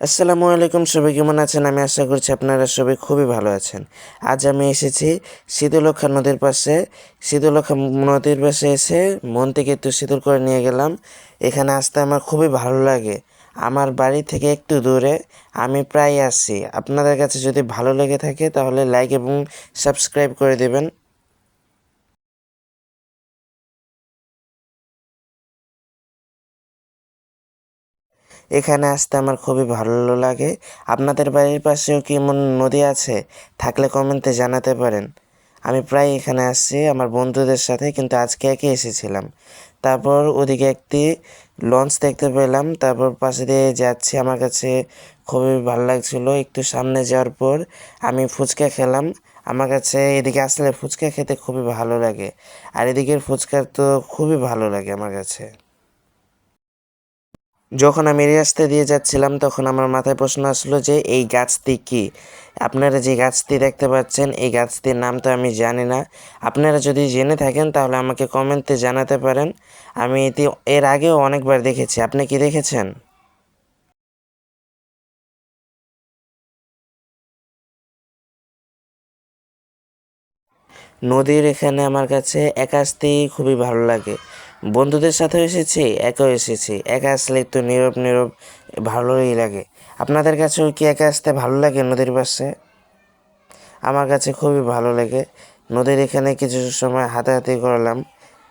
আসসালামু আলাইকুম, সবাই কেমন আছেন? আমি আশা করছি আপনারা সবাই খুবই ভালো আছেন। আজ আমি এসেছি শীতলক্ষ্যা নদীর পাশে। শীতলক্ষ্যা নদীর পাশে এসে মন থেকে একটু শীতল করে নিয়ে গেলাম। এখানে আসতে আমার খুবই ভালো লাগে। আমার বাড়ি থেকে একটু দূরে, আমি প্রায় আসি। আপনাদের কাছে যদি ভালো লেগে থাকে তাহলে লাইক এবং সাবস্ক্রাইব করে দেবেন। এখানে আসতে আমার খুবই ভালো লাগে। আপনাদের বাড়ির পাশেও কি এমন নদী আছে? থাকলে কমেন্টে জানাতে পারেন। আমি প্রায় এখানে আসছি আমার বন্ধুদের সাথে, কিন্তু আজকে একে এসেছিলাম। তারপর ওদিকে একটি লঞ্চ দেখতে পেলাম, তারপর পাশে দিয়ে যাচ্ছি। আমার কাছে খুবই ভালো লাগছিল। একটু সামনে যাওয়ার পর আমি ফুচকা খেলাম। আমার কাছে এদিকে আসলে ফুচকা খেতে খুবই ভালো লাগে, আর এদিকের ফুচকা তো খুবই ভালো লাগে আমার কাছে। যখন আমি এই রাস্তা দিয়ে যাচ্ছিলাম তখন আমার মাথায় প্রশ্ন আসলো যে এই গাছটি কি। আপনারা যে গাছটি দেখতে পাচ্ছেন এই গাছটির নাম তো আমি জানি না। আপনারা যদি জেনে থাকেন তাহলে আমাকে কমেন্টে জানাতে পারেন। আমি এটি এর আগেও অনেকবার দেখেছি। আপনি কি দেখেছেন? নদীর এখানে আমার কাছে একা আসতেই খুবই ভালো লাগে। বন্ধুদের সাথেও এসেছি, একাও এসেছি। একা আসলে একটু নীরব নীরব ভালোই লাগে। আপনাদের কাছেও কি একা আসতে ভালো লাগে নদীর পাশে? আমার কাছে খুবই ভালো লাগে। নদীর এখানে কিছু সময় হাঁটাহাঁটি করলাম,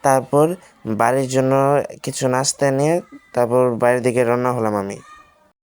তারপর বাড়ির জন্য কিছু নাস্তা নিয়ে তারপর বাড়ির দিকে রওনা হলাম আমি।